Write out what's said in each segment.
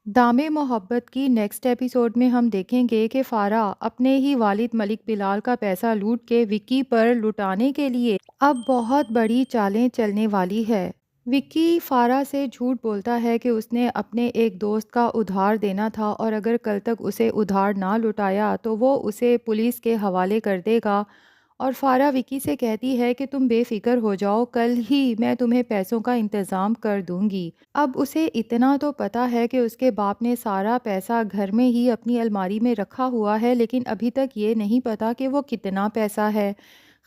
دام محبت کی نیکسٹ ایپیسوڈ میں ہم دیکھیں گے کہ فارا اپنے ہی والد ملک بلال کا پیسہ لوٹ کے وکی پر لٹانے کے لیے اب بہت بڑی چالیں چلنے والی ہے۔ وکی فارا سے جھوٹ بولتا ہے کہ اس نے اپنے ایک دوست کا ادھار دینا تھا اور اگر کل تک اسے ادھار نہ لٹایا تو وہ اسے پولیس کے حوالے کر دے گا، اور فارا وکی سے کہتی ہے کہ تم بے فکر ہو جاؤ، کل ہی میں تمہیں پیسوں کا انتظام کر دوں گی۔ اب اسے اتنا تو پتہ ہے کہ اس کے باپ نے سارا پیسہ گھر میں ہی اپنی الماری میں رکھا ہوا ہے، لیکن ابھی تک یہ نہیں پتا کہ وہ کتنا پیسہ ہے۔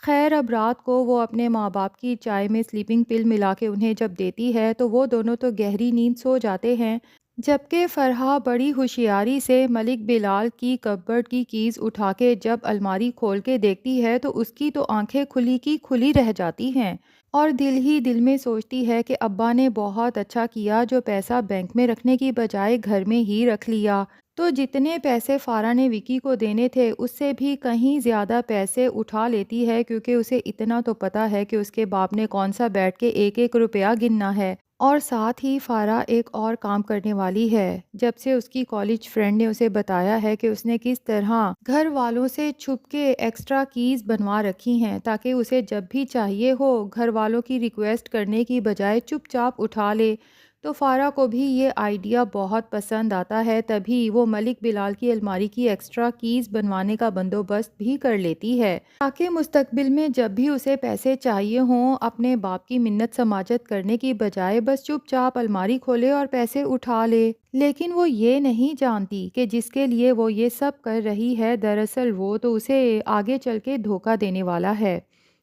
خیر اب رات کو وہ اپنے ماں باپ کی چائے میں سلیپنگ پل ملا کے انہیں جب دیتی ہے تو وہ دونوں تو گہری نیند سو جاتے ہیں، جبکہ فرحہ بڑی ہوشیاری سے ملک بلال کی کپبورڈ کی کیز اٹھا کے جب الماری کھول کے دیکھتی ہے تو اس کی تو آنکھیں کھلی کی کھلی رہ جاتی ہیں، اور دل ہی دل میں سوچتی ہے کہ ابا نے بہت اچھا کیا جو پیسہ بینک میں رکھنے کی بجائے گھر میں ہی رکھ لیا۔ تو جتنے پیسے فارا نے وکی کو دینے تھے اس سے بھی کہیں زیادہ پیسے اٹھا لیتی ہے، کیونکہ اسے اتنا تو پتا ہے کہ اس کے باپ نے کون سا بیٹھ کے ایک ایک روپیہ گننا ہے۔ اور ساتھ ہی فارا ایک اور کام کرنے والی ہے، جب سے اس کی کالج فرینڈ نے اسے بتایا ہے کہ اس نے کس طرح گھر والوں سے چھپ کے ایکسٹرا کیز بنوا رکھی ہیں تاکہ اسے جب بھی چاہیے ہو گھر والوں کی ریکویسٹ کرنے کی بجائے چپ چاپ اٹھا لے، تو فارا کو بھی یہ آئیڈیا بہت پسند آتا ہے، تبھی وہ ملک بلال کی الماری کی ایکسٹرا کیز بنوانے کا بندوبست بھی کر لیتی ہے تاکہ مستقبل میں جب بھی اسے پیسے چاہیے ہوں اپنے باپ کی منت سماجت کرنے کی بجائے بس چپ چاپ الماری کھولے اور پیسے اٹھا لے۔ لیکن وہ یہ نہیں جانتی کہ جس کے لیے وہ یہ سب کر رہی ہے دراصل وہ تو اسے آگے چل کے دھوکہ دینے والا ہے۔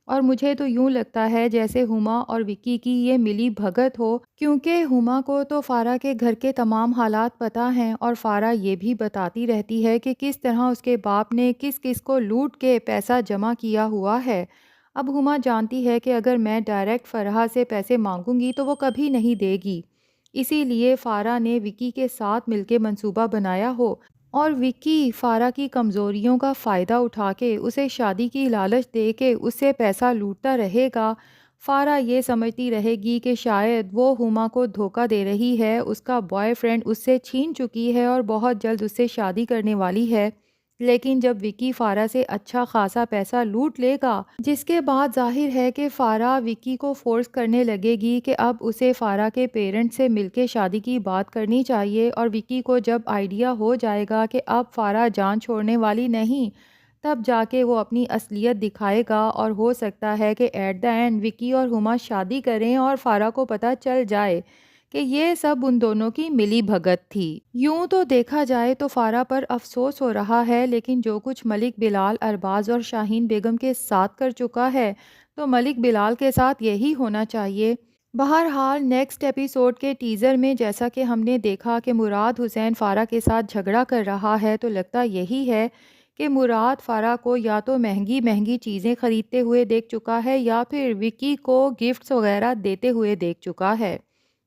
اور مجھے تو یوں لگتا ہے جیسے ہما اور وکی کی یہ ملی بھگت ہو، کیونکہ ہما کو تو فارا کے گھر کے تمام حالات پتہ ہیں اور فارا یہ بھی بتاتی رہتی ہے کہ کس طرح اس کے باپ نے کس کس کو لوٹ کے پیسہ جمع کیا ہوا ہے۔ اب ہما جانتی ہے کہ اگر میں ڈائریکٹ فرحہ سے پیسے مانگوں گی تو وہ کبھی نہیں دے گی، اسی لیے فارا نے وکی کے ساتھ مل کے منصوبہ بنایا ہو اور وکی فارا کی کمزوریوں کا فائدہ اٹھا کے اسے شادی کی لالچ دے کے اس سے پیسہ لوٹتا رہے گا۔ فارا یہ سمجھتی رہے گی کہ شاید وہ ہما کو دھوکہ دے رہی ہے، اس کا بوائے فرینڈ اس سے چھین چکی ہے اور بہت جلد اس سے شادی کرنے والی ہے، لیکن جب وکی فارا سے اچھا خاصا پیسہ لوٹ لے گا جس کے بعد ظاہر ہے کہ فارا وکی کو فورس کرنے لگے گی کہ اب اسے فارا کے پیرنٹ سے مل کے شادی کی بات کرنی چاہیے، اور وکی کو جب آئیڈیا ہو جائے گا کہ اب فارا جان چھوڑنے والی نہیں، تب جا کے وہ اپنی اصلیت دکھائے گا، اور ہو سکتا ہے کہ ایٹ دا اینڈ وکی اور ہما شادی کریں اور فارا کو پتہ چل جائے کہ یہ سب ان دونوں کی ملی بھگت تھی۔ یوں تو دیکھا جائے تو فارا پر افسوس ہو رہا ہے، لیکن جو کچھ ملک بلال ارباز اور شاہین بیگم کے ساتھ کر چکا ہے تو ملک بلال کے ساتھ یہی ہونا چاہیے۔ بہرحال نیکسٹ ایپیسوڈ کے ٹیزر میں جیسا کہ ہم نے دیکھا کہ مراد حسین فارا کے ساتھ جھگڑا کر رہا ہے، تو لگتا یہی ہے کہ مراد فارا کو یا تو مہنگی مہنگی چیزیں خریدتے ہوئے دیکھ چکا ہے یا پھر وکی کو گفٹس وغیرہ دیتے ہوئے دیکھ چکا ہے،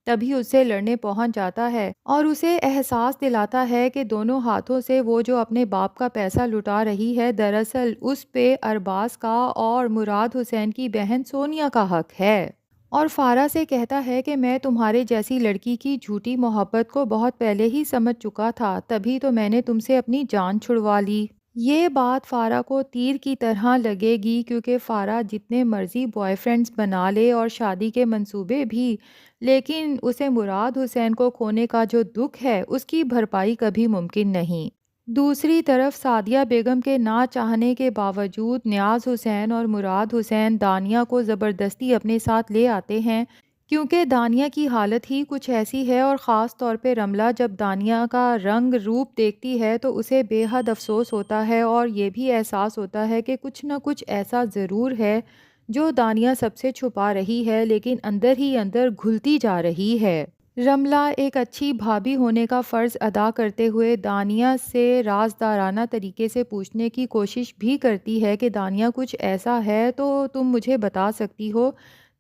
تبھی اس سے لڑنے پہنچ جاتا ہے اور اسے احساس دلاتا ہے کہ دونوں ہاتھوں سے وہ جو اپنے باپ کا پیسہ لٹا رہی ہے دراصل اس پہ ارباز کا اور مراد حسین کی بہن سونیا کا حق ہے، اور فارا سے کہتا ہے کہ میں تمہارے جیسی لڑکی کی جھوٹی محبت کو بہت پہلے ہی سمجھ چکا تھا، تبھی تو میں نے تم سے اپنی جان چھڑوا لی۔ یہ بات فارا کو تیر کی طرح لگے گی، کیونکہ فارا جتنے مرضی بوائے فرینڈز بنا لے اور شادی کے منصوبے بھی، لیکن اسے مراد حسین کو کھونے کا جو دکھ ہے اس کی بھرپائی کبھی ممکن نہیں۔ دوسری طرف سعدیہ بیگم کے نہ چاہنے کے باوجود نیاز حسین اور مراد حسین دانیہ کو زبردستی اپنے ساتھ لے آتے ہیں، کیونکہ دانیہ کی حالت ہی کچھ ایسی ہے، اور خاص طور پہ رملہ جب دانیہ کا رنگ روپ دیکھتی ہے تو اسے بے حد افسوس ہوتا ہے اور یہ بھی احساس ہوتا ہے کہ کچھ نہ کچھ ایسا ضرور ہے جو دانیہ سب سے چھپا رہی ہے لیکن اندر ہی اندر گھلتی جا رہی ہے۔ رملہ ایک اچھی بھابھی ہونے کا فرض ادا کرتے ہوئے دانیہ سے رازدارانہ طریقے سے پوچھنے کی کوشش بھی کرتی ہے کہ دانیہ کچھ ایسا ہے تو تم مجھے بتا سکتی ہو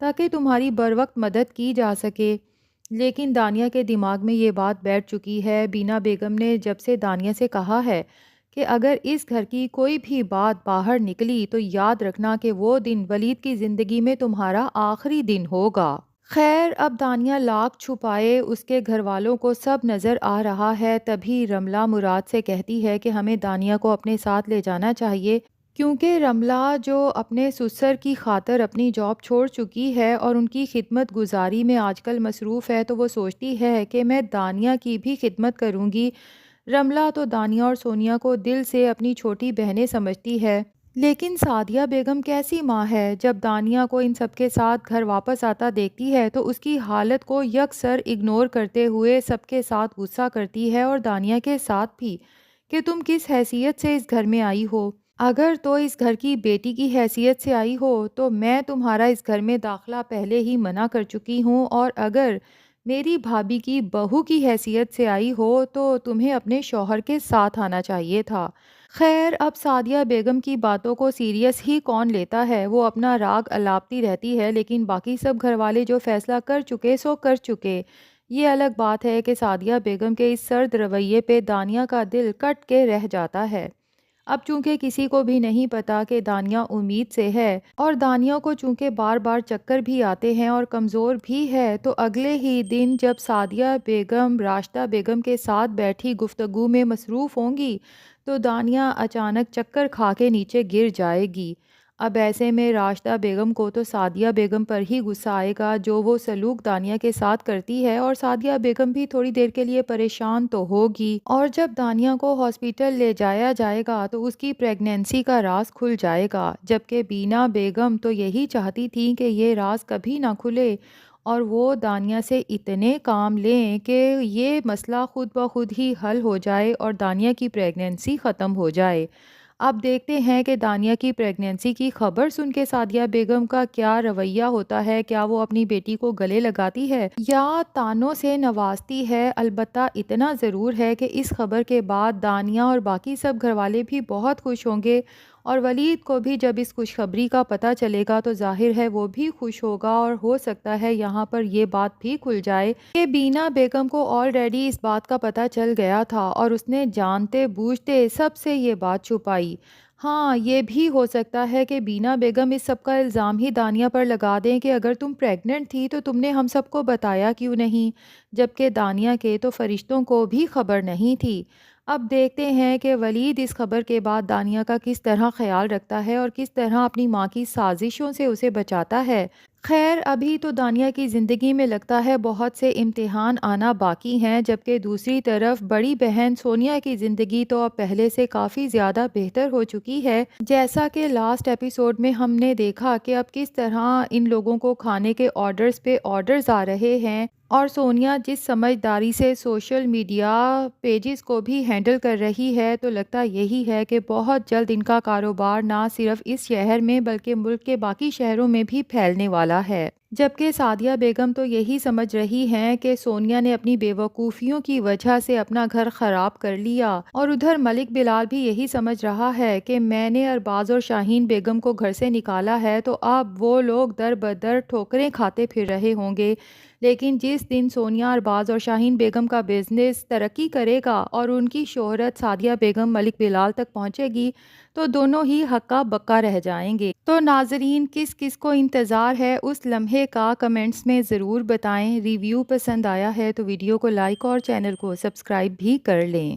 تاکہ تمہاری بروقت مدد کی جا سکے، لیکن دانیہ کے دماغ میں یہ بات بیٹھ چکی ہے۔ بینا بیگم نے جب سے دانیہ سے کہا ہے کہ اگر اس گھر کی کوئی بھی بات باہر نکلی تو یاد رکھنا کہ وہ دن ولید کی زندگی میں تمہارا آخری دن ہوگا۔ خیر اب دانیہ لاکھ چھپائے اس کے گھر والوں کو سب نظر آ رہا ہے، تبھی رملہ مراد سے کہتی ہے کہ ہمیں دانیہ کو اپنے ساتھ لے جانا چاہیے، کیونکہ رملہ جو اپنے سسر کی خاطر اپنی جاب چھوڑ چکی ہے اور ان کی خدمت گزاری میں آج کل مصروف ہے، تو وہ سوچتی ہے کہ میں دانیہ کی بھی خدمت کروں گی۔ رملہ تو دانیہ اور سونیا کو دل سے اپنی چھوٹی بہنیں سمجھتی ہے، لیکن سعدیہ بیگم کیسی ماں ہے؟ جب دانیہ کو ان سب کے ساتھ گھر واپس آتا دیکھتی ہے تو اس کی حالت کو یکسر اگنور کرتے ہوئے سب کے ساتھ غصہ کرتی ہے اور دانیہ کے ساتھ بھی، کہ تم کس حیثیت سے اس گھر میں آئی ہو؟ اگر تو اس گھر کی بیٹی کی حیثیت سے آئی ہو تو میں تمہارا اس گھر میں داخلہ پہلے ہی منع کر چکی ہوں، اور اگر میری بھابھی کی بہو کی حیثیت سے آئی ہو تو تمہیں اپنے شوہر کے ساتھ آنا چاہیے تھا۔ خیر اب سعدیہ بیگم کی باتوں کو سیریس ہی کون لیتا ہے، وہ اپنا راگ الاپتی رہتی ہے، لیکن باقی سب گھر والے جو فیصلہ کر چکے سو کر چکے۔ یہ الگ بات ہے کہ سعدیہ بیگم کے اس سرد رویے پہ دانیہ کا دل کٹ کے رہ جاتا ہے۔ اب چونکہ کسی کو بھی نہیں پتا کہ دانیہ امید سے ہے، اور دانیہ کو چونکہ بار بار چکر بھی آتے ہیں اور کمزور بھی ہے، تو اگلے ہی دن جب سعدیہ بیگم راشدہ بیگم کے ساتھ بیٹھی گفتگو میں مصروف ہوں گی تو دانیہ اچانک چکر کھا کے نیچے گر جائے گی۔ اب ایسے میں راشدہ بیگم کو تو سعدیہ بیگم پر ہی غصہ آئے گا جو وہ سلوک دانیہ کے ساتھ کرتی ہے، اور سعدیہ بیگم بھی تھوڑی دیر کے لیے پریشان تو ہوگی، اور جب دانیہ کو ہاسپٹل لے جایا جائے گا تو اس کی پریگنینسی کا راز کھل جائے گا، جبکہ بینا بیگم تو یہی چاہتی تھی کہ یہ راز کبھی نہ کھلے اور وہ دانیہ سے اتنے کام لیں کہ یہ مسئلہ خود بخود ہی حل ہو جائے اور دانیہ کی پریگنینسی ختم ہو جائے۔ اب دیکھتے ہیں کہ دانیہ کی پریگنینسی کی خبر سن کے سعدیہ بیگم کا کیا رویہ ہوتا ہے، کیا وہ اپنی بیٹی کو گلے لگاتی ہے یا تانوں سے نوازتی ہے؟ البتہ اتنا ضرور ہے کہ اس خبر کے بعد دانیہ اور باقی سب گھر والے بھی بہت خوش ہوں گے، اور ولید کو بھی جب اس خوشخبری کا پتہ چلے گا تو ظاہر ہے وہ بھی خوش ہوگا، اور ہو سکتا ہے یہاں پر یہ بات بھی کھل جائے کہ بینا بیگم کو آلریڈی اس بات کا پتہ چل گیا تھا اور اس نے جانتے بوجھتے سب سے یہ بات چھپائی۔ ہاں یہ بھی ہو سکتا ہے کہ بینا بیگم اس سب کا الزام ہی دانیہ پر لگا دیں کہ اگر تم پریگننٹ تھی تو تم نے ہم سب کو بتایا کیوں نہیں، جبکہ دانیہ کے تو فرشتوں کو بھی خبر نہیں تھی۔ اب دیکھتے ہیں کہ ولید اس خبر کے بعد دانیہ کا کس طرح خیال رکھتا ہے اور کس طرح اپنی ماں کی سازشوں سے اسے بچاتا ہے۔ خیر ابھی تو دانیہ کی زندگی میں لگتا ہے بہت سے امتحان آنا باقی ہیں، جبکہ دوسری طرف بڑی بہن سونیا کی زندگی تو اب پہلے سے کافی زیادہ بہتر ہو چکی ہے، جیسا کہ لاسٹ ایپیسوڈ میں ہم نے دیکھا کہ اب کس طرح ان لوگوں کو کھانے کے آرڈرز پہ آرڈرز آ رہے ہیں، اور سونیا جس سمجھداری سے سوشل میڈیا پیجز کو بھی ہینڈل کر رہی ہے، تو لگتا یہی ہے کہ بہت جلد ان کا کاروبار نہ صرف اس شہر میں بلکہ ملک کے باقی شہروں میں بھی پھیلنے والا ہے۔ جبکہ سعدیہ بیگم تو یہی سمجھ رہی ہیں کہ سونیا نے اپنی بیوقوفیوں کی وجہ سے اپنا گھر خراب کر لیا، اور ادھر ملک بلال بھی یہی سمجھ رہا ہے کہ میں نے ارباز اور شاہین بیگم کو گھر سے نکالا ہے تو اب وہ لوگ در بدر ٹھوکریں کھاتے پھر رہے ہوں گے، لیکن جس دن سونیا ارباز اور شاہین بیگم کا بزنس ترقی کرے گا اور ان کی شہرت سعدیہ بیگم ملک بلال تک پہنچے گی تو دونوں ہی ہکا بکا رہ جائیں گے۔ تو ناظرین کس کس کو انتظار ہے اس لمحے کا کمنٹس میں ضرور بتائیں۔ ریویو پسند آیا ہے تو ویڈیو کو لائک اور چینل کو سبسکرائب بھی کر لیں۔